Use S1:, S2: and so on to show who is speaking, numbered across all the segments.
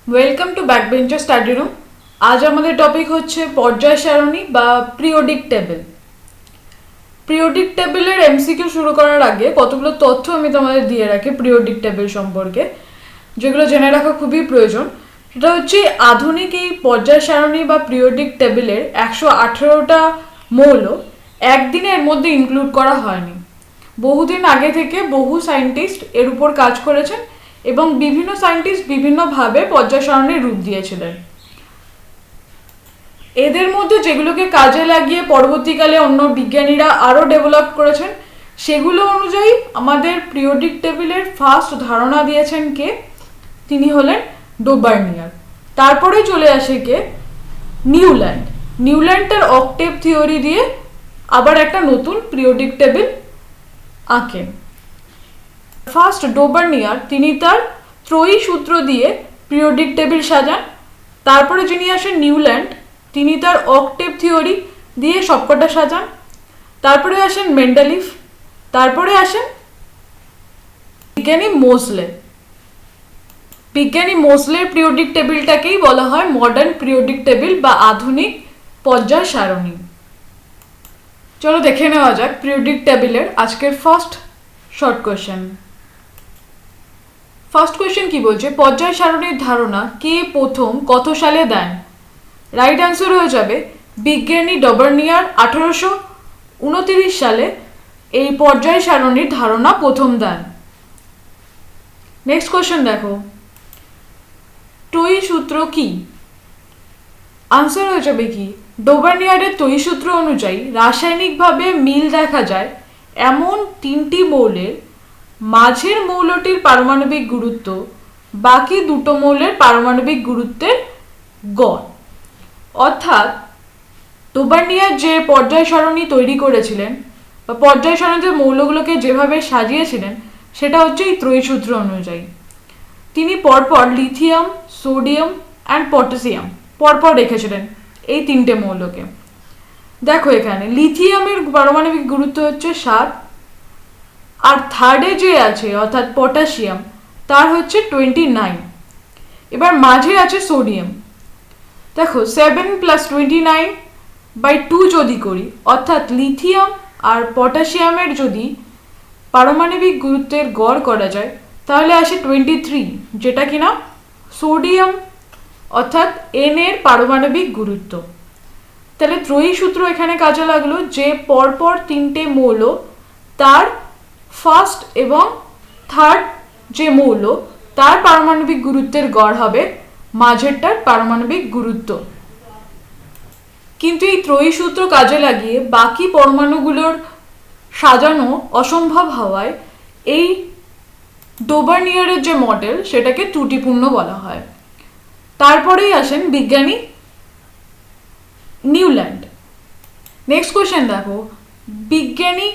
S1: Welcome to backbencher study room. আজ আমাদের topic হচ্ছে পর্যায় সারণী বা পিরিয়ডিক টেবিল। পিরিয়ডিক টেবিলের এমসিকিউ শুরু করার আগে কতগুলো তথ্য আমি তোমাদের দিয়ে রাখি পিরিয়ডিক টেবিল সম্পর্কে, যেগুলো জেনে রাখা খুবই প্রয়োজন। সেটা হচ্ছে আধুনিক এই পর্যায় সারণী বা পিরিয়ডিক টেবিলের 118টা মৌল একদিনের মধ্যে ইনক্লুড করা হয়নি। বহুদিন আগে থেকে বহু সায়েন্টিস্ট এর উপর কাজ করেছেন এবং বিভিন্ন সায়েন্টিস্ট বিভিন্নভাবে পর্যায় সারণীর রূপ দিয়েছিলেন। এদের মধ্যে যেগুলোকে কাজে লাগিয়ে পরবর্তীকালে অন্য বিজ্ঞানীরা আরও ডেভেলপ করেছেন, সেগুলো অনুযায়ী আমাদের পিরিয়ডিক টেবিলের ফার্স্ট ধারণা দিয়েছেন কে? তিনি হলেন ডোবার্নিয়ার। তারপরে চলে আসে কে? নিউল্যান্ড। নিউল্যান্ড তার অক্টেভ থিওরি দিয়ে আবার একটা নতুন পিরিয়ডিক টেবিল আঁকেন। ফার্স্ট ডোবার্নিয়ার তিনি তার ত্রয়ী সূত্র দিয়ে পিরিয়ডিক টেবিল সাজান। তারপরে যিনি আসেন নিউল্যান্ড, তিনি তার অক্টেভ থিওরি দিয়ে সবকটা সাজান। তারপরে আসেন মেন্ডেলিফ। তারপরে আসেন বিজ্ঞানী মোসলে। বিজ্ঞানী মোসলের পিরিয়ডিক টেবিলটাকেই বলা হয় মডার্ন পিরিয়ডিক টেবিল বা আধুনিক পর্যায় সারণী। চলো দেখে নেওয়া যাক পিরিয়ডিক টেবিলের আজকের first short question. First question কি বলছে? পর্যায় সারণীর ধারণা কে প্রথম কত সালে দেন? রাইট অ্যান্সার হয়ে যাবে বিজ্ঞানী ডোবার্নিয়ার 1829 সালে এই পর্যায় সারণীর ধারণা প্রথম দেন। নেক্সট কোয়েশ্চেন দেখো, ত্রয়ী সূত্র কি? আনসার হয়ে যাবে কি ডোবার্নিয়ারের ত্রয়ী সূত্র অনুযায়ী রাসায়নিকভাবে মিল দেখা যায় এমন তিনটি মৌলের মাঝের মৌলটির পারমাণবিক গুরুত্ব বাকি দুটো মৌলের পারমাণবিক গুরুত্বের গড়। অর্থাৎ ডোবার্নিয়ার যে পর্যায় সারণী তৈরি করেছিলেন বা পর্যায় সারণীতে মৌলগুলোকে যেভাবে সাজিয়েছিলেন, সেটা হচ্ছে এই ত্রয়ী সূত্র অনুযায়ী। তিনি পরপর লিথিয়াম, সোডিয়াম অ্যান্ড পটাশিয়াম পরপর রেখেছিলেন এই তিনটে মৌলকে। দেখো এখানে লিথিয়ামের পারমাণবিক গুরুত্ব হচ্ছে 7, আর থার্ডে যে আছে অর্থাৎ পটাশিয়াম তার হচ্ছে 29। এবার মাঝে আছে সোডিয়াম। দেখো 7 + 29/2 যদি করি, অর্থাৎ লিথিয়াম আর পটাশিয়ামের যদি পারমাণবিক গুরুত্বের গড় করা যায় তাহলে আসে 23, যেটা কিনা সোডিয়াম অর্থাৎ N এর পারমাণবিক গুরুত্ব। তাহলে ত্রয়ী সূত্র এখানে কাজে লাগলো যে পরপর তিনটে মৌল তার ফার্স্ট এবং থার্ড যে মৌল তার পারমাণবিক গুরুত্বের গড় হবে মাঝেরটার পারমাণবিক গুরুত্ব। কিন্তু এই ত্রয়ী সূত্র কাজে লাগিয়ে বাকি পরমাণুগুলোর সাজানো অসম্ভব হওয়ায় এই ডোবার্নিয়ারের যে মডেল সেটাকে ত্রুটিপূর্ণ বলা হয়। তারপরেই আসেন বিজ্ঞানী নিউল্যান্ড। নেক্সট কোয়েশ্চেন দেখো, বিজ্ঞানী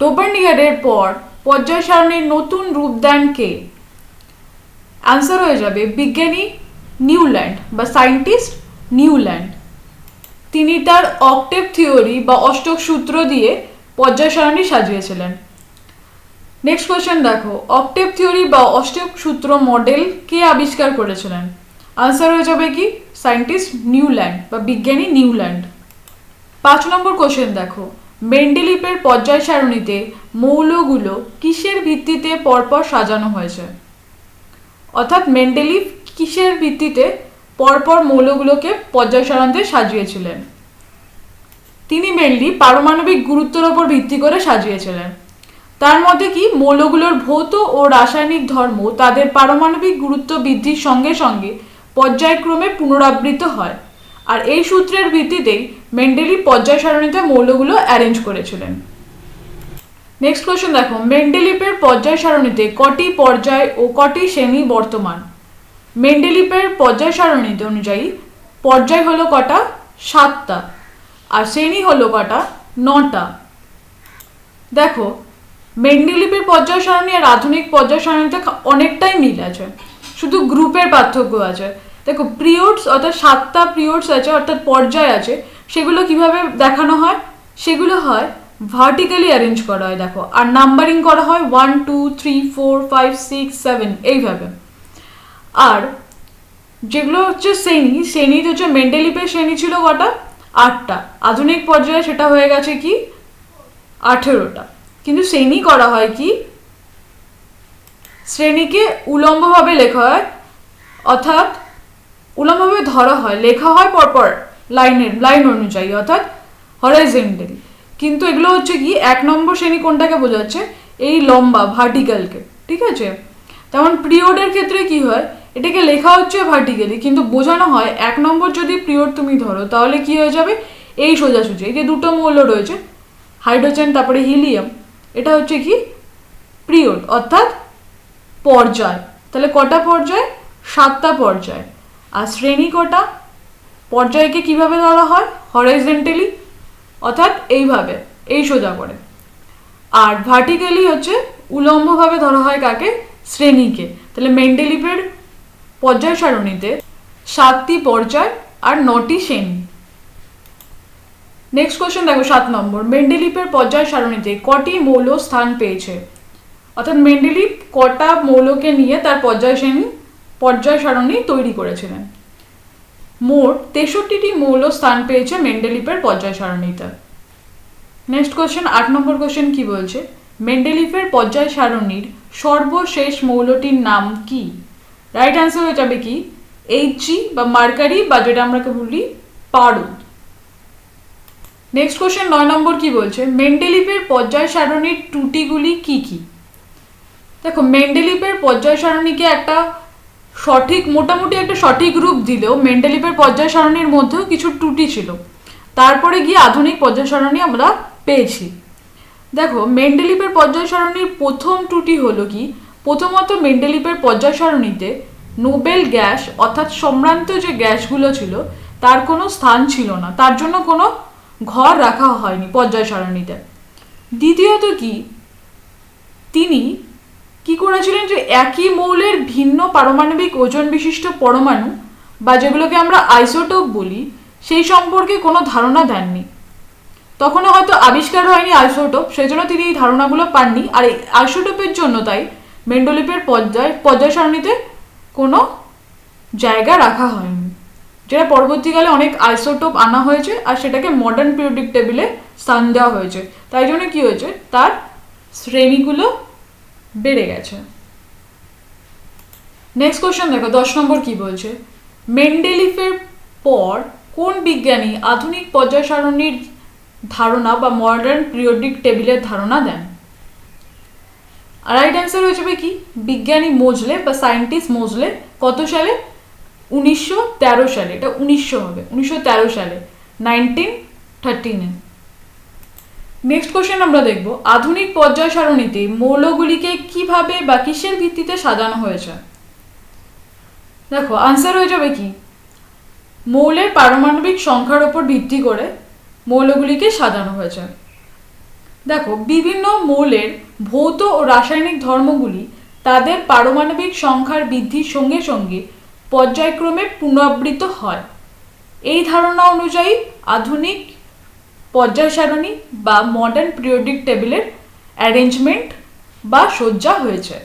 S1: ডোবার্নিয়ারের পর পর্যায় সারণীর নতুন রূপ দেন কে? অ্যান্সার হয়ে যাবে বিজ্ঞানী নিউল্যান্ড বা সায়েন্টিস্ট নিউল্যান্ড। তিনি তার অক্টেভ থিওরি বা অষ্টক সূত্র দিয়ে পর্যায় সারণী সাজিয়েছিলেন। নেক্সট কোয়েশ্চেন দেখো, অক্টেভ থিওরি বা অষ্টক সূত্র মডেল কে আবিষ্কার করেছিলেন? আনসার হয়ে যাবে কি সায়েন্টিস্ট নিউল্যান্ড বা বিজ্ঞানী নিউল্যান্ড। 5 নম্বর কোয়েশ্চেন দেখো, মেন্ডেলিফের পর্যায় সারণীতে মৌলগুলো কিসের ভিত্তিতে পরপর সাজানো হয়েছে? অর্থাৎ মেন্ডেলিফ কিসের ভিত্তিতে পরপর মৌলগুলোকে পর্যায় সারণীতে সাজিয়েছিলেন? তিনি মেনলি পারমাণবিক গুরুত্বের ওপর ভিত্তি করে সাজিয়েছিলেন। তার মতে কি মৌলগুলোর ভৌত ও রাসায়নিক ধর্ম তাদের পারমাণবিক গুরুত্ব বৃদ্ধির সঙ্গে সঙ্গে পর্যায়ক্রমে পুনরাবৃত্ত হয়, আর এই সূত্রের ভিত্তিতেই মেন্ডেলিফ পর্যায় সারণীতে মৌলগুলো অ্যারেঞ্জ করেছিলেন। নেক্সট কোয়েশ্চেন দেখো, মেন্ডেলিফের পর্যায় সারণীতে কটি পর্যায় ও কটি শ্রেণী বর্তমান? মেন্ডেলিফের পর্যায় সারণীতে অনুযায়ী পর্যায় হলো কটা? 7টা, আর শ্রেণী হলো কটা? 9টা। দেখো মেন্ডেলিফের পর্যায় সারণী আর আধুনিক পর্যায় সারণীতে অনেকটাই মিল আছে, শুধু গ্রুপের পার্থক্য আছে। দেখো পিরিয়ডস অর্থাৎ 7টা পিরিয়ডস আছে অর্থাৎ পর্যায় আছে, সেগুলো কিভাবে দেখানো হয়? সেগুলো হয় ভার্টিক্যালি অ্যারেঞ্জ করা হয়, দেখো, আর নাম্বারিং করা হয় 1 2 3 4 5 6 7 এইভাবে। আর যেগুলো হচ্ছে শ্রেণী হচ্ছে মেন্ডেলিভের শ্রেণী ছিল কটা, 8টা। আধুনিক পর্যায়ে সেটা হয়ে গেছে কি 18টা। কিন্তু শ্রেণী করা হয় কি, শ্রেণীকে উলম্বভাবে লেখা হয়, অর্থাৎ উলম্বভাবে ধরা হয়, লেখা হয় পরপর লাইন অনুযায়ী, অর্থাৎ হরাইজন্টালি। কিন্তু এগুলো হচ্ছে কি 1 নম্বর শ্রেণী কোনটাকে বোঝাচ্ছে, এই লম্বা ভার্টিক্যালকে, ঠিক আছে। তেমন পিরিয়ডের ক্ষেত্রে কি হয়, এটাকে লেখা হচ্ছে ভার্টিক্যালি কিন্তু বোঝানো হয় 1 নম্বর যদি পিরিয়ড তুমি ধরো তাহলে কি হয়ে যাবে, এই সোজাসুজি এই যে দুটো মৌল রয়েছে হাইড্রোজেন তারপরে হিলিয়াম, এটা হচ্ছে কি পিরিয়ড অর্থাৎ পর্যায়। তাহলে কটা পর্যায়, 7টা পর্যায়। আর শ্রেণী কটা, পর্যায়কে কিভাবে ধরা হয়, হরাইজন্টালি অর্থাৎ এইভাবে, এই সোজা করে। আর ভার্টিক্যালি হচ্ছে উলম্বভাবে ধরা হয় কাকে, শ্রেণীকে। তাহলে মেন্ডেলিভের পর্যায় সারণীতে 7টি পর্যায় আর 9টি শ্রেণী। নেক্সট কোশ্চেন দেখো 7 নম্বর, মেন্ডেলিভের পর্যায় সারণীতে কটি মৌল স্থান পেয়েছে, অর্থাৎ মেন্ডেলিভ কটা মৌলকে নিয়ে তার পর্যায় সারণী তৈরি করেছিলেন। মোট 63টি মৌল স্থান পেয়েছে মেন্ডেলিভের পর্যায় সারণীতে। নেক্সট কোশ্চেন 8 নম্বর কোশ্চেন কি বলছে, মেন্ডেলিভের পর্যায় সারণীর সর্বশেষ মৌলটির নাম কি। রাইট অ্যান্সার হয়ে যাবে কি Hg বা মার্কারি বা যেটা আমরা বলি পারদ। নেক্সট কোশ্চেন 9 নম্বর কি বলছে, মেন্ডেলিভের পর্যায় সারণীর ত্রুটিগুলি কি কি। দেখো মেন্ডেলিভের পর্যায় সারণীকে একটা মোটামুটি একটা সঠিক রূপ দিলেও মেন্ডেলিভের পর্যায় সারণীর মধ্যেও কিছু ত্রুটি ছিল, তারপরে গিয়ে আধুনিক পর্যায় সারণী আমরা পেয়েছি। দেখো মেন্ডেলিভের পর্যায় সারণীর প্রথম ত্রুটি হলো কি, প্রথমত মেন্ডেলিভের পর্যায় সারণীতে নোবেল গ্যাস অর্থাৎ সম্ভ্রান্ত যে গ্যাসগুলো ছিল তার কোনো স্থান ছিল না, তার জন্য কোনো ঘর রাখা হয়নি পর্যায় সারণীতে। দ্বিতীয়ত কি, তিনি কি করেছিলেন যে একই মৌলের ভিন্ন পারমাণবিক ওজন বিশিষ্ট পরমাণু বা যেগুলোকে আমরা আইসোটোপ বলি সেই সম্পর্কে কোনো ধারণা দেননি। তখনও হয়তো আবিষ্কার হয়নি আইসোটোপ, সেজন্য তিনি এই ধারণাগুলো পাননি। আর এই আইসোটোপের জন্য তাই মেন্ডেলিভের পর্যায় সারণীতে কোনো জায়গা রাখা হয়নি, যেটা পরবর্তীকালে অনেক আইসোটোপ আনা হয়েছে আর সেটাকে মডার্ন পিরিয়ডিক টেবিলে স্থান দেওয়া হয়েছে। তাই জন্য কি হয়েছে, তার শ্রেণীগুলো বেড়ে গেছে। নেক্সট কোশ্চেন দেখো 10 নম্বর কি বলছে, মেন্ডেলিভের পর কোন বিজ্ঞানী আধুনিক পর্যায় সারণীর ধারণা বা মডার্ন পিরিয়ডিক টেবিলের ধারণা দেন। রাইট অ্যান্সার হয়ে যাবে কি বিজ্ঞানী মোজলে বা সায়েন্টিস্ট মোজলে। কত সালে, 1913 সালে, এটা 1900 হবে, 1913 সালে, 1913। নেক্সট কোশ্চেন আমরা দেখব, আধুনিক পর্যায় সারণীতে মৌলগুলিকে কিভাবে বা কিসের ভিত্তিতে সাজানো হয়েছে। দেখো আনসার হয়ে যাবে কি মৌলের পারমাণবিক সংখ্যার উপর ভিত্তি করে মৌলগুলিকে সাজানো হয়েছে। দেখো বিভিন্ন মৌলের ভৌত ও রাসায়নিক ধর্মগুলি তাদের পারমাণবিক সংখ্যার বৃদ্ধির সঙ্গে সঙ্গে পর্যায়ক্রমে পুনরাবৃত্ত হয়। এই ধারণা অনুযায়ী আধুনিক পর্যায় সারণী বা মডার্ন পিরিয়ডিক টেবিলের অ্যারেঞ্জমেন্ট বা সজ্জা হয়েছে।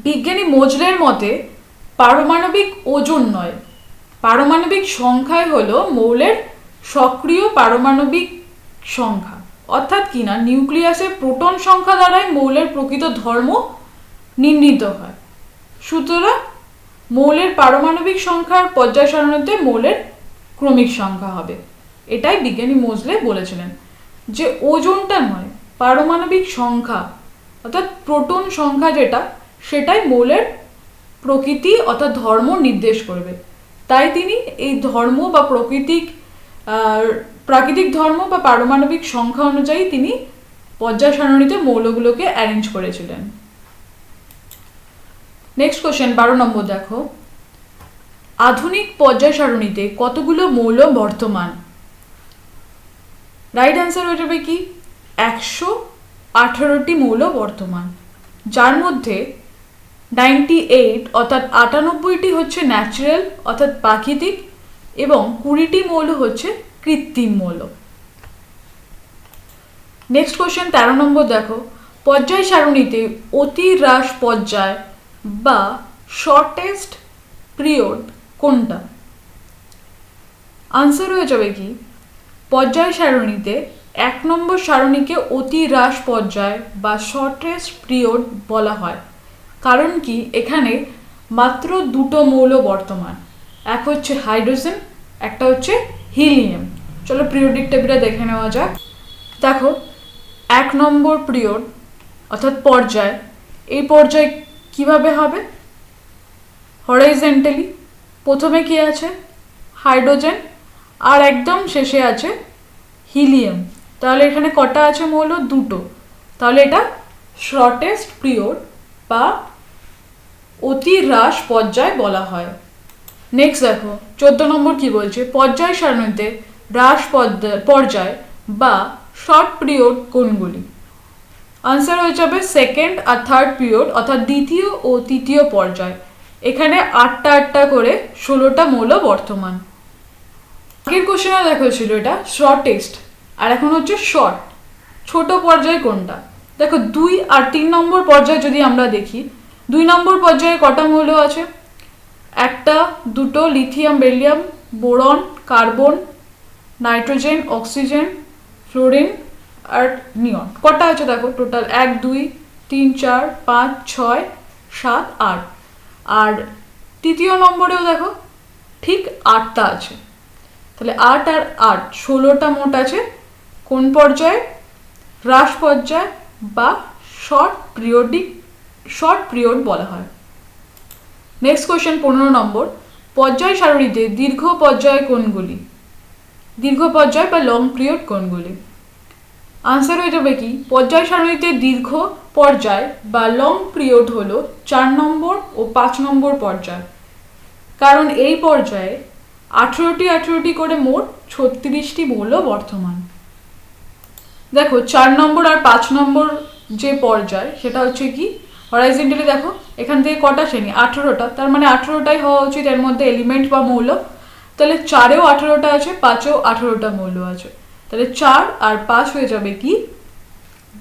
S1: বিজ্ঞানী মোজলের মতে পারমাণবিক ওজন নয়, পারমাণবিক সংখ্যাই হলো মৌলের সক্রিয় পারমাণবিক সংখ্যা, অর্থাৎ কিনা নিউক্লিয়াসের প্রোটন সংখ্যা দ্বারাই মৌলের প্রকৃত ধর্ম নির্ণীত হয়। সুতরাং মৌলের পারমাণবিক সংখ্যার পর্যায় সারণীতে মৌলের ক্রমিক সংখ্যা হবে। এটাই বিজ্ঞানী মোজলে বলেছিলেন যে ওজনটা নয়, পারমাণবিক সংখ্যা অর্থাৎ প্রোটন সংখ্যা যেটা সেটাই মৌলের প্রকৃতি অর্থাৎ ধর্ম নির্দেশ করবে। তাই তিনি এই ধর্ম বা প্রাকৃতিক ধর্ম বা পারমাণবিক সংখ্যা অনুযায়ী তিনি পর্যায় সারণীতে মৌলগুলোকে অ্যারেঞ্জ করেছিলেন। নেক্সট কোশ্চেন 12 নম্বর দেখো, আধুনিক পর্যায় সারণীতে কতগুলো মৌল বর্তমান। রাইট অ্যান্সার হয়ে যাবে কি 118টি মৌল বর্তমান, যার মধ্যে 98 অর্থাৎ 98টি হচ্ছে ন্যাচারাল অর্থাৎ প্রাকৃতিক এবং 20টি মৌল হচ্ছে কৃত্রিম মৌল। নেক্সট কোশ্চেন 13 নম্বর দেখো, পর্যায় সারণীতে অতি হ্রাস পর্যায় বা শর্টেস্ট পিরিয়ড কোনটা? আনসার হয়ে যাবে কি পর্যায় সারণীতে 1 নম্বর সারণীকে অতি হ্রাস পর্যায় বা শর্টেস্ট পিরিয়ড বলা হয়। কারণ কি এখানে মাত্র দুটো মৌল বর্তমান, এক হচ্ছে হাইড্রোজেন, একটা হচ্ছে হিলিয়াম। চলো পিরিয়ডিক টেবিলটা দেখে নেওয়া যাক। দেখো 1 নম্বর পিরিয়ড অর্থাৎ পর্যায়, এই পর্যায় কিভাবে হবে? হরাইজন্টালি প্রথমে কি আছে? হাইড্রোজেন, আর একদম শেষে আছে হিলিয়াম। তাহলে এখানে কটা আছে মৌল? দুটো। তাহলে এটা শর্টেস্ট পিরিয়ড বা অতি হ্রাস পর্যায় বলা হয়। নেক্সট দেখো 14 নম্বর কি বলছে, পর্যায় সারণীতে হ্রাস পর্যায় বা শর্ট পিরিয়ড কোনগুলি? আনসার হয়ে যাবে সেকেন্ড আর থার্ড পিরিয়ড অর্থাৎ দ্বিতীয় ও তৃতীয় পর্যায়। এখানে 8টা করে 16টা মৌল বর্তমান। আগের কোশ্চেনে দেখো ছিল এটা শর্টেস্ট, আর এখন হচ্ছে শর্ট। ছোট পর্যায় কোনটা? দেখো 2 আর 3 নম্বর পর্যায়ে যদি আমরা দেখি, 2 নম্বর পর্যায়ে কটা মৌল আছে? একটা, দুটো, lithium, beryllium, boron, carbon, nitrogen, oxygen, fluorine আর নিয়ন। কটা আছে দেখো টোটাল? 1 2 3 4 5 6 7 8। আর তৃতীয় নম্বরেও দেখো ঠিক 8টা আছে। তাহলে 8 আর 8 16টা মোট আছে কোন পর্যায়ে? হ্রাস পর্যায় বা শর্ট পিরিয়ড বলা হয়। নেক্সট কোশ্চেন 15 নম্বর, পর্যায় সারণীতে দীর্ঘ পর্যায় কোনগুলি? দীর্ঘ পর্যায় বা লং পিরিয়ড কোনগুলি? আনসার হয়ে যাবে কি পর্যায় সারণীতে দীর্ঘ পর্যায় বা লং পিরিয়ড হলো 4 নম্বর ও 5 নম্বর পর্যায়। কারণ এই পর্যায়ে 18টি করে মোট 36টি মৌল বর্তমান। দেখো 4 নম্বর আর 5 নম্বর যে পর্যায় সেটা হচ্ছে কি হরাইজন্টালি। দেখো এখান থেকে কটা শ্রেণী? 18টা। তার মানে 18টাই হওয়া উচিত এর মধ্যে এলিমেন্ট বা মৌল। তাহলে 4এও 18টা আছে, 5এও 18টা মৌল আছে। তাহলে 4 আর 5 হয়ে যাবে কি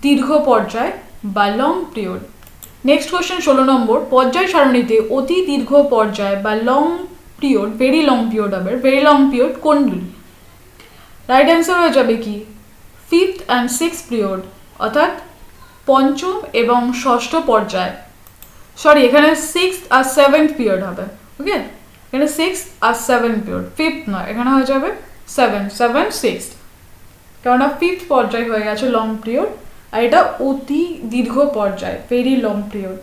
S1: দীর্ঘ পর্যায় বা লং পিরিয়ড। নেক্সট কোশ্চেন 16 নম্বর, পর্যায় সারণীতে অতি দীর্ঘ পর্যায় বা long period, very long period কোনগুলি? রাইট অ্যান্সার হয়ে যাবে কি 5th and 6th পিরিয়ড অর্থাৎ পঞ্চম এবং ষষ্ঠ পর্যায়। সরি, এখানে 6th আর 7th পিরিয়ড হবে। ওকে, এখানে 6th আর 7th পিরিয়ড, 5th নয়, এখানে হয়ে যাবে 7 6th, কেননা 5th পর্যায় হয়ে গেছে লং পিরিয়ড, আর এটা অতি দীর্ঘ পর্যায়, ভেরি লং পিরিয়ড।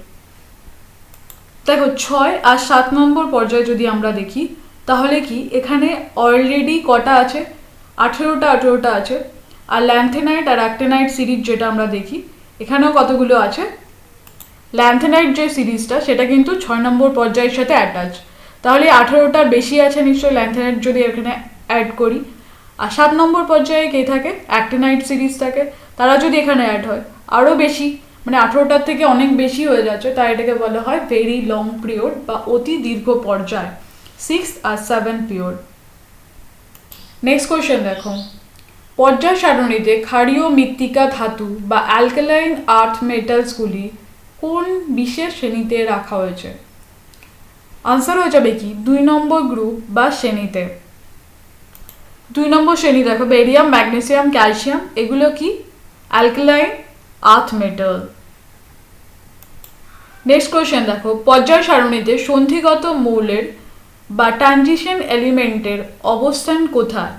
S1: দেখো 6 আর 7 নম্বর পর্যায়ে যদি আমরা দেখি তাহলে কি এখানে অলরেডি কটা আছে? 18টা আছে। আর ল্যান্থেনাইট আর অ্যাক্টিনাইট সিরিজ যেটা আমরা দেখি এখানেও কতগুলো আছে? ল্যান্থেনাইট যে সিরিজটা সেটা কিন্তু 6 নম্বর পর্যায়ের সাথে অ্যাটাচ। তাহলে 18টার বেশি আছে নিশ্চয়ই ল্যান্থেনাইট যদি এখানে অ্যাড করি। আর 7 নম্বর পর্যায়ে কে থাকে? অ্যাক্টিনাইট সিরিজ থাকে। তারা যদি এখানে অ্যাড হয় আরও বেশি, মানে 18টার থেকে অনেক বেশি হয়ে যাচ্ছে, তাই এটাকে বলা হয় ভেরি লং পিরিয়ড বা অতি দীর্ঘ পর্যায়, 6th আর 7th পিরিয়ড। নেক্সট কোয়েশ্চেন দেখো, পর্যায় সারণীতে ক্ষারীয় মৃত্তিকা ধাতু বা অ্যালকালাইন আর্থ মেটালসগুলি কোন বিশেষ শ্রেণীতে রাখা হয়েছে? আনসার হয়ে যাবে কি 2 নম্বর গ্রুপ বা শ্রেণীতে। 2 নম্বর শ্রেণী দেখো, বেরিয়াম, ম্যাগনেসিয়াম, ক্যালসিয়াম, এগুলো কি alkaline earth metal. Next question দেখো, পর্যায় সারণীতে সন্ধিগত মৌলের বা ট্রানজিশন এলিমেন্টের অবস্থান কোথায়?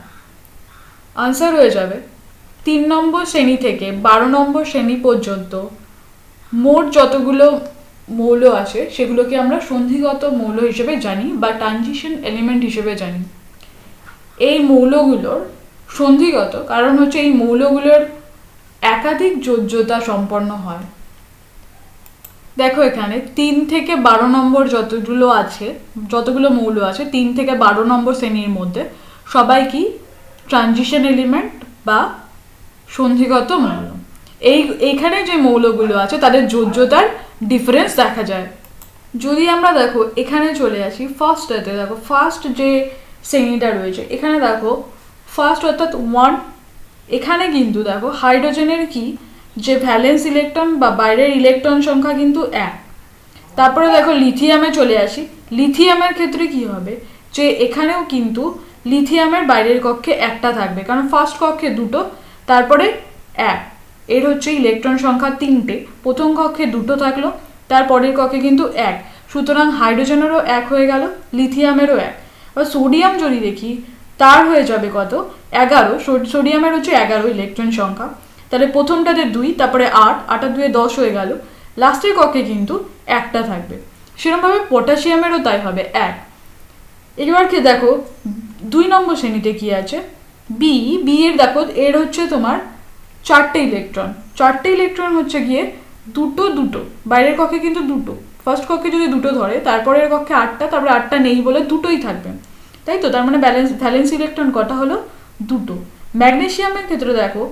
S1: আনসার হয়ে যাবে 3 নম্বর শ্রেণী থেকে 12 নম্বর শ্রেণী পর্যন্ত মোট যতগুলো মৌল আছে সেগুলোকে আমরা সন্ধিগত মৌল হিসেবে জানি বা ট্রানজিশন এলিমেন্ট হিসেবে জানি। এই মৌলগুলোর সন্ধিগত কারণ হচ্ছে এই মৌলগুলোর একাধিক যোজ্যতা সম্পন্ন হয়। দেখো এখানে 3 থেকে 12 নম্বর যতগুলো মৌল আছে 3 থেকে 12 নম্বর শ্রেণীর মধ্যে সবাই কি ট্রানজিশন এলিমেন্ট বা সন্ধিগত মৌল। এইখানে যে মৌলগুলো আছে তাদের যোজ্যতার ডিফারেন্স দেখা যায়। যদি আমরা দেখো এখানে চলে আসি ফার্স্টটাতে, দেখো ফার্স্ট যে শ্রেণীটা রয়েছে এখানে দেখো ফার্স্ট অর্থাৎ 1, এখানে কিন্তু দেখো হাইড্রোজেনের কি যে ভ্যালেন্স ইলেকট্রন বা বাইরের ইলেকট্রন সংখ্যা কিন্তু 1। তারপরে দেখো লিথিয়ামে চলে আসি। লিথিয়ামের ক্ষেত্রে কি হবে, যে এখানেও কিন্তু লিথিয়ামের বাইরের কক্ষে একটা থাকবে, কারণ ফার্স্ট কক্ষে দুটো, তারপরে এক, এর হচ্ছে ইলেকট্রন সংখ্যা তিনটে, প্রথম কক্ষে দুটো থাকলো, তারপরের কক্ষে কিন্তু এক, সুতরাং হাইড্রোজেনেরও এক হয়ে গেল, লিথিয়ামেরও এক। এবার সোডিয়াম যদি দেখি, তার হয়ে যাবে কত, 11, সোডিয়ামের হচ্ছে 11 ইলেকট্রন সংখ্যা, তাহলে প্রথমটাতে 2, তারপরে 8, 8 আর 2 10 হয়ে গেল, লাস্টের কক্ষে কিন্তু একটা থাকবে। সেরকমভাবে পটাশিয়ামেরও তাই হবে, 1। এবার কি দেখো 2 নম্বর শ্রেণীতে কি আছে, বি। বি এর দেখো, এর হচ্ছে তোমার 4টে ইলেকট্রন, 4টে ইলেকট্রন হচ্ছে গিয়ে দুটো দুটো, বাইরের কক্ষে কিন্তু দুটো, ফার্স্ট কক্ষে যদি দুটো ধরে, তারপরের কক্ষে 8টা, তারপরে 8টা নেই বলে দুটোই থাকবে, তাই তো? তার মানে ভ্যালেন্স ইলেকট্রন কটা হলো, দুটো। ম্যাগনেসিয়ামের ক্ষেত্রে দেখো,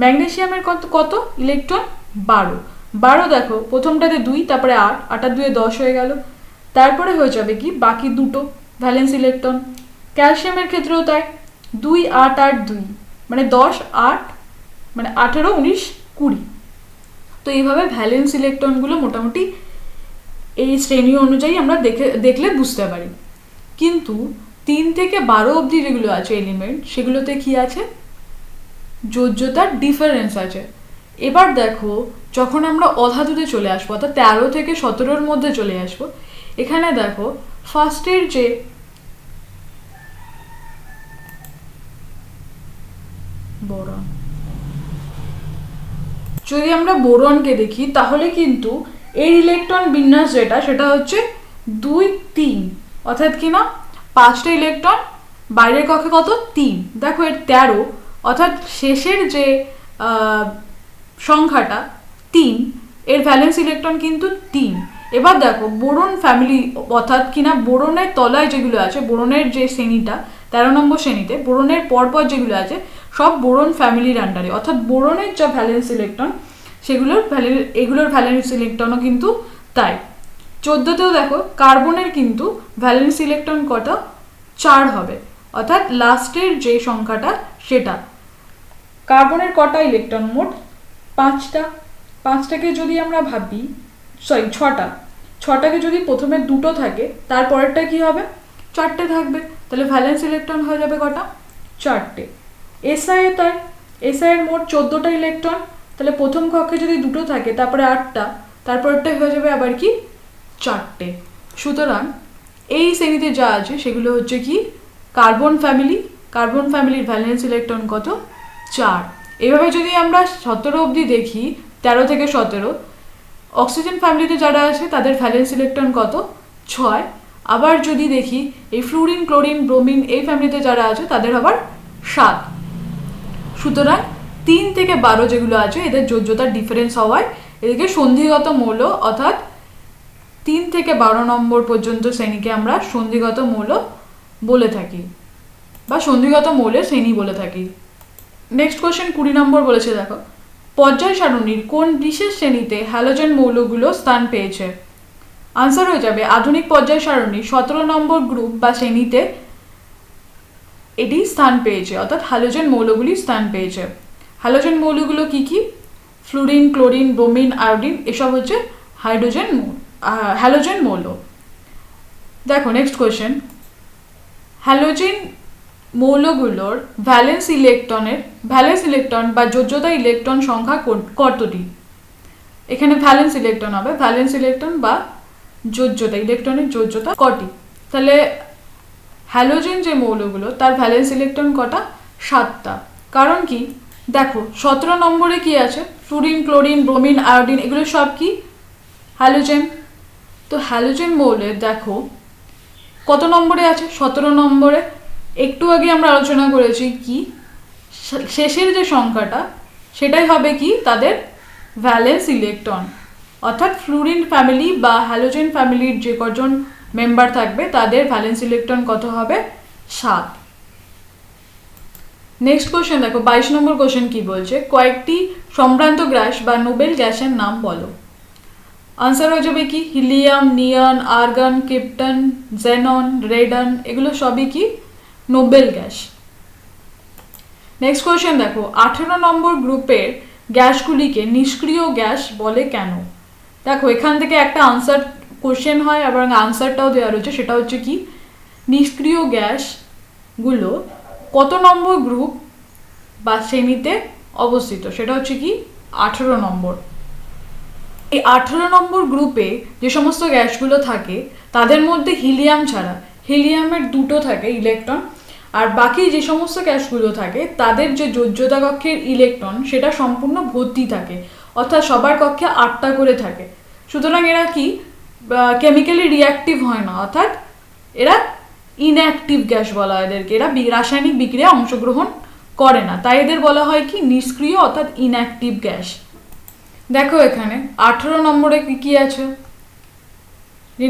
S1: ম্যাগনেসিয়ামের কত কত ইলেকট্রন, 12। 12 দেখো, প্রথমটাতে 2, তারপরে 8, 8 আর 2 10 হয়ে গেল, তারপরে হয়ে যাবে কি বাকি দুটো ভ্যালেন্স ইলেকট্রন। ক্যালসিয়ামের ক্ষেত্রেও তাই, 2, 8 আর 2 মানে 10, 8 মানে 18, 19, 20। তো এইভাবে ভ্যালেন্স ইলেকট্রনগুলো মোটামুটি এই শ্রেণী অনুযায়ী আমরা দেখলে বুঝতে পারি। কিন্তু 3 থেকে 12 অবধি যেগুলো আছে এলিমেন্ট, সেগুলোতে কি আছে, যোজ্যতার ডিফারেন্স আছে। এবার দেখো যখন আমরা অধাতুতে চলে আসবো, অর্থাৎ 13 থেকে 17-র মধ্যে চলে আসবো, এখানে দেখো ফার্স্টের যে বোরন, যদি আমরা বোরনকে দেখি, তাহলে কিন্তু এর ইলেকট্রন বিন্যাস যেটা, সেটা হচ্ছে 2, 3, অর্থাৎ কি না 5টা ইলেকট্রন, বাইরের কক্ষে কত 3, দেখো এর 13, অর্থাৎ শেষের যে সংখ্যাটা 3, এর ভ্যালেন্স ইলেকট্রন কিন্তু 3। এবার দেখো বোরন ফ্যামিলি, অর্থাৎ কিনা বোরনের তলায় যেগুলো আছে, বোরনের যে শ্রেণীটা 13 নম্বর শ্রেণীতে, বোরনের পরপর যেগুলো আছে সব বোরন ফ্যামিলির আন্ডারে, অর্থাৎ বোরনের যা ভ্যালেন্স ইলেকট্রন এগুলোর ভ্যালেন্স ইলেকট্রনও কিন্তু তাই। 14তেও দেখো কার্বনের কিন্তু ভ্যালেন্স ইলেকট্রন কটা, 4 হবে, অর্থাৎ লাস্টের যে সংখ্যাটা সেটা। কার্বনের কটা ইলেকট্রন, মোট 5টা। 5টাকে যদি আমরা ভাবি, 6টা, 6টাকে যদি প্রথমে দুটো থাকে, তারপরেরটা কি হবে, 4টে থাকবে, তাহলে ভ্যালেন্স ইলেকট্রন হয়ে যাবে কটা, 4টে। এসআই তাই, এসআই এর মোট 14টা ইলেকট্রন, তাহলে প্রথম কক্ষে যদি দুটো থাকে, তারপরে 8টা, তারপরটা হয়ে যাবে আবার কি 4টে। সুতরাং এই শ্রেণীতে যা আছে সেগুলো হচ্ছে কি কার্বন ফ্যামিলি, কার্বন ফ্যামিলির ভ্যালেন্স ইলেকট্রন কত, 4। এভাবে যদি আমরা 17 অবধি দেখি, 13 থেকে 17, অক্সিজেন ফ্যামিলিতে যারা আছে তাদের ভ্যালেন্স ইলেকট্রন কত, 6। আবার যদি দেখি এই ফ্লুরিন, ক্লোরিন, ব্রোমিন এই ফ্যামিলিতে যারা আছে তাদের আবার 7। সুতরাং 3 থেকে 12 যেগুলো আছে এদের যোজ্যতার ডিফারেন্স হওয়ায় এদেরকে সন্ধিগত মৌল, অর্থাৎ 3 থেকে 12 নম্বর পর্যন্ত শ্রেণীকে আমরা সন্ধিগত মৌল বলে থাকি, বা সন্ধিগত মৌলের শ্রেণী বলে থাকি। নেক্সট কোশ্চেন 20 নম্বর বলেছে, দেখো পর্যায় সারণীর কোন বিশেষ শ্রেণীতে হ্যালোজেন মৌলগুলো স্থান পেয়েছে। আনসার হয়ে যাবে আধুনিক পর্যায় সারণীর 17 নম্বর গ্রুপ বা শ্রেণীতে এটি স্থান পেয়েছে, অর্থাৎ হ্যালোজেন মৌলগুলি স্থান পেয়েছে। হ্যালোজেন মৌলগুলো কি কি, ফ্লুরিন, ক্লোরিন, ব্রোমিন, আয়োডিন, এসব হচ্ছে হ্যালোজেন মৌল। দেখো নেক্সট কোয়েশ্চেন, হ্যালোজেন মৌলগুলোর ভ্যালেন্স ইলেকট্রন বা যোজ্যতা ইলেকট্রন সংখ্যা কতটি। এখানে ভ্যালেন্স ইলেকট্রন হবে, ভ্যালেন্স ইলেকট্রন বা যোজ্যতা, ইলেকট্রনের যোজ্যতা কটি। তাহলে হ্যালোজেন যে মৌলগুলো তার ভ্যালেন্স ইলেকট্রন কটা, 7টা। কারণ কি দেখো 17 নম্বরে কি আছে, ফ্লুরিন, ক্লোরিন, ব্রোমিন, আয়োডিন, এগুলো সব কি হ্যালোজেন। তো হ্যালোজেন মৌলের দেখো কত নম্বরে আছে, 17 নম্বরে। একটু আগে আমরা আলোচনা করেছি কি শেষের যে সংখ্যাটা সেটাই হবে কি তাদের ভ্যালেন্স ইলেকট্রন, অর্থাৎ ফ্লুরিন ফ্যামিলি বা হ্যালোজেন ফ্যামিলির যে কজন মেম্বার থাকবে তাদের ভ্যালেন্স ইলেকট্রন কত হবে, 7। নেক্সট কোশ্চেন দেখো 22 নম্বর কোশ্চেন কি বলছে, কয়েকটি সম্ভ্রান্ত গ্যাস বা নোবেল গ্যাসের নাম বলো। আনসার হয়ে যাবে কি হিলিয়াম, নিয়ন, আর্গন, ক্রিপ্টন, জেনন, রেডন, এগুলো সবই কি নোবেল গ্যাস। নেক্সট কোশ্চেন দেখো 18 নম্বর গ্রুপের গ্যাসগুলিকে নিষ্ক্রিয় গ্যাস বলে কেন। দেখো এখান থেকে একটা আনসার কোশ্চেন হয় এবং আনসারটাও দেওয়া রয়েছে, সেটা হচ্ছে কি নিষ্ক্রিয় গ্যাসগুলো কত নম্বর গ্রুপ বা শ্রেণীতে অবস্থিত, সেটা হচ্ছে কি 18 নম্বর। এই 18 নম্বর গ্রুপে যে সমস্ত গ্যাসগুলো থাকে তাদের মধ্যে হিলিয়াম ছাড়া, হিলিয়ামের দুটো থাকে ইলেকট্রন, আর বাকি যে সমস্ত গ্যাসগুলো থাকে তাদের যে যোজ্যতা কক্ষের ইলেকট্রন সেটা সম্পূর্ণ ভর্তি থাকে, অর্থাৎ সবার কক্ষে 8টা করে থাকে। সুতরাং এরা কি কেমিক্যালি রিঅ্যাক্টিভ হয় না, অর্থাৎ এরা ইনঅ্যাক্টিভ গ্যাস বলা হয় এদেরকে, এরা রাসায়নিক বিক্রিয়ায় অংশগ্রহণ করে না, তাই এদের বলা হয় কি নিষ্ক্রিয় অর্থাৎ ইনঅ্যাক্টিভ গ্যাস। দেখো এখানে 18 নম্বরে কি কি আছে,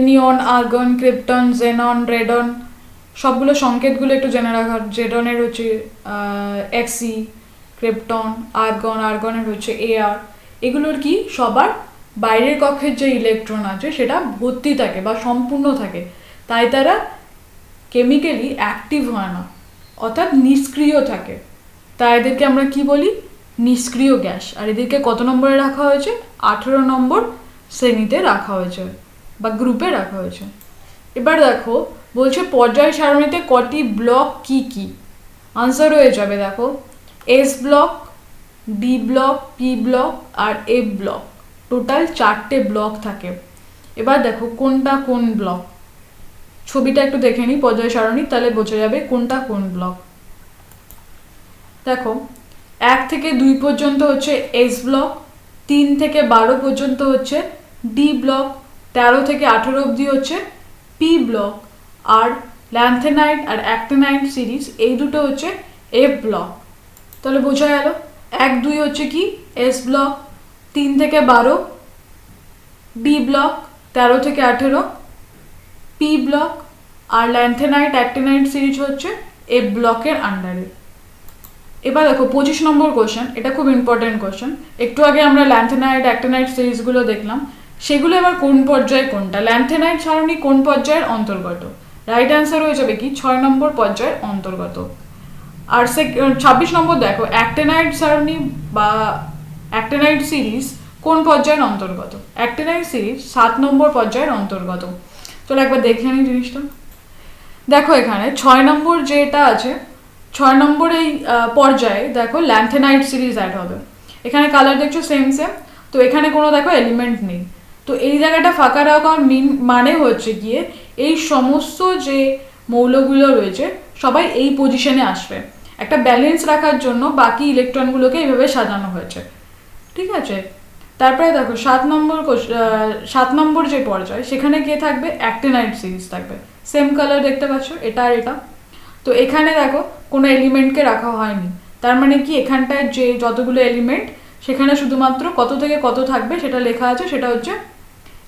S1: নিয়ন, আর্গন, ক্রিপ্টন, জেনন, রেডন, সবগুলো সংকেতগুলো একটু জেনে রাখার। জেডনের হচ্ছে এক্সি, ক্রিপ্টন, আর্গন, আর্গনের হচ্ছে এআর। এগুলোর কি সবার বাইরের কক্ষের যে ইলেকট্রন আছে সেটা ভর্তি থাকে বা সম্পূর্ণ থাকে, তাই তারা কেমিক্যালি অ্যাক্টিভ হয় না, অর্থাৎ নিষ্ক্রিয় থাকে, তাই এদেরকে আমরা কি বলি নিষ্ক্রিয় গ্যাস। আর এদেরকে কত নম্বরে রাখা হয়েছে 18 নম্বর শ্রেণীতে রাখা হয়েছে বা গ্রুপে রাখা হয়েছে। এবার দেখো বলছে পর্যায় সারণীতে কটি ব্লক কি কি, আনসার হয়ে যাবে দেখো S block, D block, P block আর এফ ব্লক, টোটাল 4টে ব্লক থাকে। এবার দেখো কোনটা কোন ব্লক, ছবিটা একটু দেখে নিই পর্যায় সারণী, তাহলে বোঝা যাবে কোনটা কোন ব্লক। দেখো 1 থেকে 2 পর্যন্ত হচ্ছে এস ব্লক, 3 থেকে 12 পর্যন্ত হচ্ছে ডি ব্লক, 13 থেকে 18 অবধি হচ্ছে পি ব্লক, আর ল্যান্থেনাইট আর অ্যাক্টিনাইট সিরিজ এই দুটো হচ্ছে এফ ব্লক। তাহলে বোঝা গেল 1, 2 হচ্ছে কি এস ব্লক, 3 থেকে 12 ডি ব্লক, 13 থেকে 18 পি ব্লক, আর ল্যান্থেনাইট অ্যাক্টিনাইট সিরিজ হচ্ছে এফ ব্লকের আন্ডারে। এবার দেখো 25 নম্বর কোশ্চেন, এটা খুব ইম্পর্টেন্ট কোশ্চেন। একটু আগে আমরা ল্যান্থেনাইট অ্যাক্টিনাইট সিরিজগুলো দেখলাম, সেগুলো এবার কোন পর্যায়ে কোনটা, ল্যান্থেনাইট সারণী কোন পর্যায়ের অন্তর্গত, রাইট অ্যান্সার হয়ে যাবে কি 6 নম্বর পর্যায়ের অন্তর্গত। আর 26 নম্বর দেখো অ্যাক্টিনাইট সারণী বা অ্যাক্টিনাইট সিরিজ কোন পর্যায়ের অন্তর্গত, অ্যাক্টিনাইট সিরিজ 7 নম্বর পর্যায়ের অন্তর্গত। চলো একবার দেখে নিই জিনিসটা। দেখো এখানে 6 নম্বর যেটা আছে, 6 নম্বর এই পর্যায়ে দেখো ল্যান্থেনাইট সিরিজ অ্যাড হবে। এখানে কালার দেখছো সেম সেম, তো এখানে কোনো দেখো এলিমেন্ট নেই, তো এই জায়গাটা ফাঁকা রাখার মানে হচ্ছে গিয়ে এই সমস্ত যে মৌলগুলো রয়েছে সবাই এই পজিশনে আসবে, একটা ব্যালেন্স রাখার জন্য বাকি ইলেকট্রনগুলোকে এইভাবে সাজানো হয়েছে, ঠিক আছে। তারপরে দেখো 7 নম্বর যে পর্যায় সেখানে কে থাকবে, অ্যাক্টিনাইট সিরিজ থাকবে, সেম কালার দেখতে পাচ্ছ এটা আর এটা। তো এখানে দেখো কোনো এলিমেন্টকে রাখা হয়নি, তার মানে কি এখানটায় যে যতগুলো এলিমেন্ট সেখানে শুধুমাত্র কত থেকে কত থাকবে সেটা লেখা আছে, সেটা হচ্ছে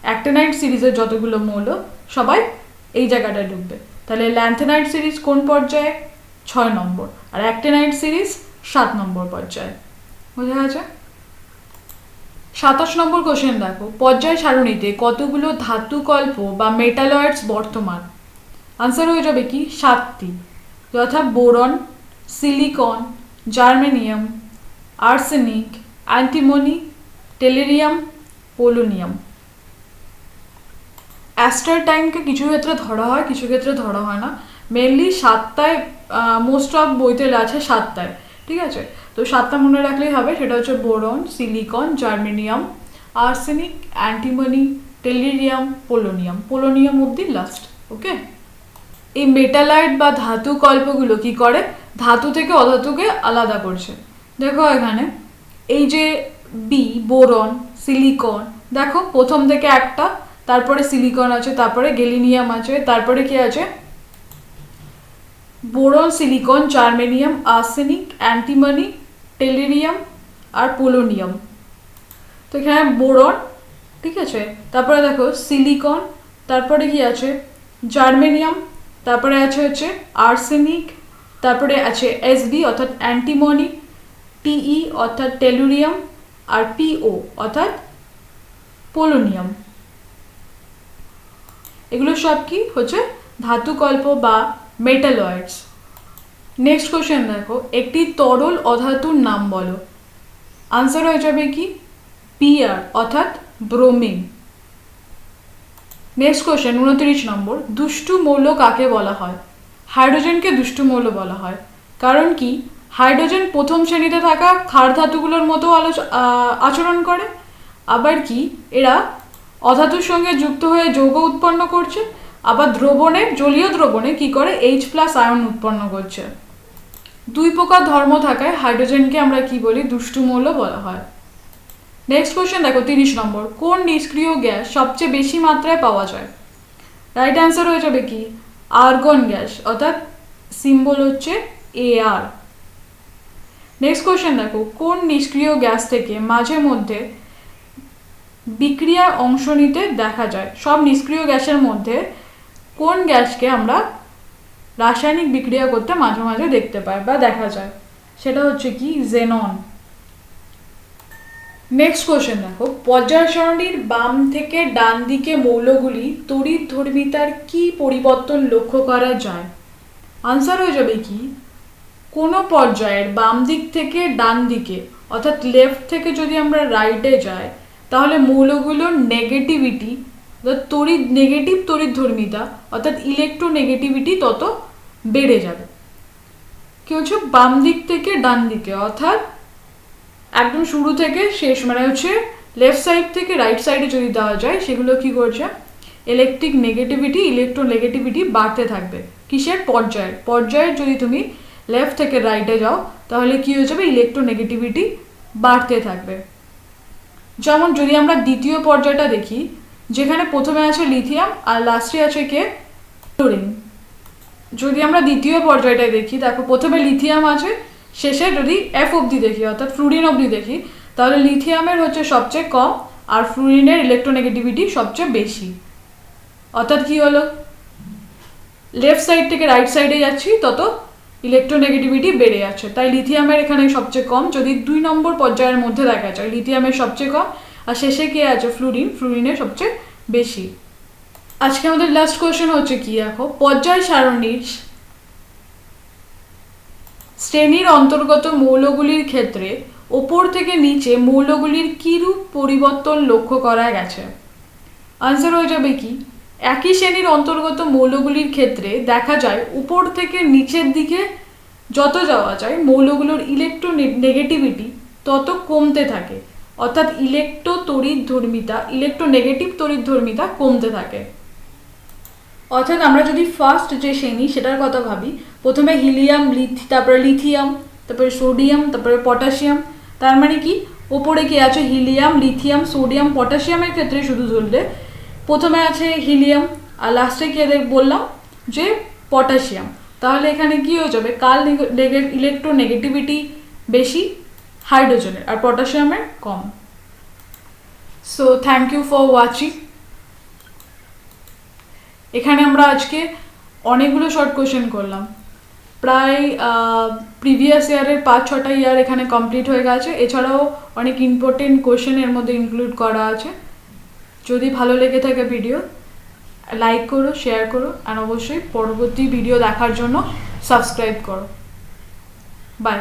S1: অ্যাক্টিনাইট সিরিজের যতগুলো মৌল সবাই এই জায়গাটায় ঢুকবে। তাহলে ল্যান্থেনাইট সিরিজ কোন পর্যায়ে 6 নম্বর, আর অ্যাক্টিনাইট সিরিজ 7 নম্বর পর্যায়ে, বোঝা গেছে। 27 নম্বর কোশ্চেন দেখো পর্যায় সারণীতে কতগুলো ধাতুকল্প বা মেটালয়েডস বর্তমান, আনসার হয়ে যাবে কি 7টি, যথা boron, silicon, germanium, arsenic, antimony, tellurium, polonium. অ্যাস্টারটাইনকে কিছু ক্ষেত্রে ধরা হয় কিছু ক্ষেত্রে ধরা হয় না, মেনলি 7টায় মোস্ট অফ বইতে আছে 7টায়, ঠিক আছে। তো 7টা মনে রাখলেই হবে, সেটা হচ্ছে boron, silicon, germanium, arsenic, antimony, tellurium, polonium, polonium অব্দি লাস্ট, ওকে। এই মেটালাইট বা ধাতু কল্পগুলো কি করে, ধাতু থেকে অধাতুকে আলাদা করছে। দেখো এখানে এই যে বি বোরন, সিলিকন, দেখো প্রথম থেকে একটা, তারপরে সিলিকন আছে, তারপরে গ্যালিনিয়াম আছে, তারপরে কি আছে boron, silicon, germanium, arsenic, antimony, tellurium আর পোলোনিয়াম। তো এখানে বোরন, ঠিক আছে, তারপরে দেখো সিলিকন, তারপরে কি আছে জার্মেনিয়াম, তারপরে আছে হচ্ছে আর্সেনিক, তারপরে আছে এসবি অর্থাৎ অ্যান্টিমনি, টিই অর্থাৎ টেলুরিয়াম, আর পিও অর্থাৎ পোলোনিয়াম। এগুলো সব কি হচ্ছে ধাতুকল্প বা মেটালয়েডস। নেক্সট কোশ্চেন দেখো একটি তরল অধাতুর নাম বলো, আনসার হয়ে যাবে কি বিআর অর্থাৎ ব্রোমিন। নেক্সট কোশ্চেন 29 নম্বর, দুষ্টু মৌল কাকে বলা হয়? হাইড্রোজেনকে দুষ্টু মৌল বলা হয়। কারণ কি? হাইড্রোজেন প্রথম শ্রেণীতে থাকা ক্ষার ধাতুগুলোর মতো আচরণ করে। আবার কি, এরা অধাতুর সঙ্গে যুক্ত হয়ে যৌগ উৎপন্ন করছে। আবার দ্রবণে, জলীয় দ্রবণে কি করে, H+ আয়ন উৎপন্ন করছে। দুই প্রকার ধর্ম থাকায় হাইড্রোজেনকে আমরা কি বলি, দুষ্টু মৌল বলা হয়। নেক্সট কোশ্চেন দেখো 30 নম্বর, কোন নিষ্ক্রিয় গ্যাস সবচেয়ে বেশি মাত্রায় পাওয়া যায়? রাইট অ্যান্সার হয়ে যাবে কি, আর্গন গ্যাস, অর্থাৎ সিম্বল হচ্ছে Ar। নেক্সট কোশ্চেন দেখো, কোন নিষ্ক্রিয় গ্যাস থেকে মাঝে মধ্যে বিক্রিয়ার অংশ নিতে দেখা যায়? সব নিষ্ক্রিয় গ্যাসের মধ্যে কোন গ্যাসকে আমরা রাসায়নিক বিক্রিয়া করতে মাঝে মাঝে দেখতে পাই বা দেখা যায়? সেটা হচ্ছে কি, জেনন। নেক্সট কোশ্চেন দেখো, পর্যায় সারণীর বাম থেকে ডান দিকে মৌলগুলি তড়িৎধর্মিতার কি পরিবর্তন লক্ষ্য করা যায়? আনসার হয়ে যাবে কি, কোনো পর্যায়ের বাম দিক থেকে ডান দিকে, অর্থাৎ লেফট থেকে যদি আমরা রাইটে যাই, তাহলে মৌলগুলোর নেগেটিভিটি, নেগেটিভ তড়িৎধর্মিতা অর্থাৎ ইলেকট্রোনেগেটিভিটি তত বেড়ে যাবে। কি হচ্ছে, বাম দিক থেকে ডান দিকে, অর্থাৎ একদম শুরু থেকে শেষ, মানে হচ্ছে লেফট সাইড থেকে রাইট সাইডে যদি দেওয়া যায়, সেগুলো কি করছে, ইলেকট্রিক নেগেটিভিটি, ইলেকট্রোনেগেটিভিটি বাড়তে থাকবে। কিসের? পর্যায়ের যদি তুমি লেফট থেকে রাইটে যাও, তাহলে কি হয়ে যাবে, ইলেকট্রোনেগেটিভিটি বাড়তে থাকবে। যেমন যদি আমরা দ্বিতীয় পর্যায়টা দেখি, যেখানে প্রথমে আছে লিথিয়াম আর লাস্টে আছে কে, ফ্লোরিন। যদি আমরা দ্বিতীয় পর্যায়টা দেখি, দেখো প্রথমে লিথিয়াম আছে, শেষে যদি F অবধি দেখি, অর্থাৎ ফ্লুরিন অবধি দেখি, তাহলে লিথিয়ামের হচ্ছে সবচেয়ে কম আর ফ্লুরিনের ইলেকট্রোনেগেটিভিটি সবচেয়ে বেশি। অর্থাৎ কি হলো, লেফট সাইড থেকে রাইট সাইডে যাচ্ছি তত ইলেকট্রোনেগেটিভিটি বেড়ে যাচ্ছে। তাই লিথিয়ামের এখানে সবচেয়ে কম, যদি 2 নম্বর পর্যায়ের মধ্যে দেখা যায়, লিথিয়ামের সবচেয়ে কম আর শেষে কে আছে, ফ্লুরিনের সবচেয়ে বেশি। আজকে আমাদের লাস্ট কোয়েশ্চেন হচ্ছে কি, দেখো পর্যায় সারণীর শ্রেণীর অন্তর্গত মৌলগুলির ক্ষেত্রে ওপর থেকে নিচে মৌলগুলির কিরূপ পরিবর্তন লক্ষ্য করা গেছে? আনসার হয়ে যাবে কি, একই শ্রেণীর অন্তর্গত মৌলগুলির ক্ষেত্রে দেখা যায় উপর থেকে নিচের দিকে যত যাওয়া যায় মৌলগুলোর ইলেকট্রোনেগেটিভিটি তত কমতে থাকে, অর্থাৎ ইলেকট্রোনেগেটিভ তড়িৎধর্মিতা কমতে থাকে। অর্থাৎ আমরা যদি ফার্স্ট যে শ্রেণী সেটার কথা ভাবি, প্রথমে হিলিয়াম, তারপরে লিথিয়াম, তারপরে সোডিয়াম, তারপরে পটাশিয়াম। তার মানে কি, ওপরে কি আছে, হিলিয়াম, লিথিয়াম, সোডিয়াম, পটাশিয়ামের ক্ষেত্রে শুধু ধরলে প্রথমে আছে হিলিয়াম আর লাস্টে কি বললাম যে পটাশিয়াম। তাহলে এখানে কি হয়ে যাবে, কার ইলেকট্রোনেগেটিভিটি বেশি? হাইড্রোজেনের, আর পটাশিয়ামের কম। So thank you for watching. এখানে আমরা আজকে অনেকগুলো শর্ট কোয়েশ্চেন করলাম, প্রায় প্রিভিয়াস ইয়ারের 5-6টা ইয়ার এখানে কমপ্লিট হয়ে গেছে। এছাড়াও অনেক ইম্পর্টেন্ট কোয়েশ্চেন এর মধ্যে ইনক্লুড করা আছে। যদি ভালো লেগে থাকে ভিডিও, লাইক করো, শেয়ার করো, আর অবশ্যই পরবর্তী ভিডিও দেখার জন্য সাবস্ক্রাইব করো। বাই।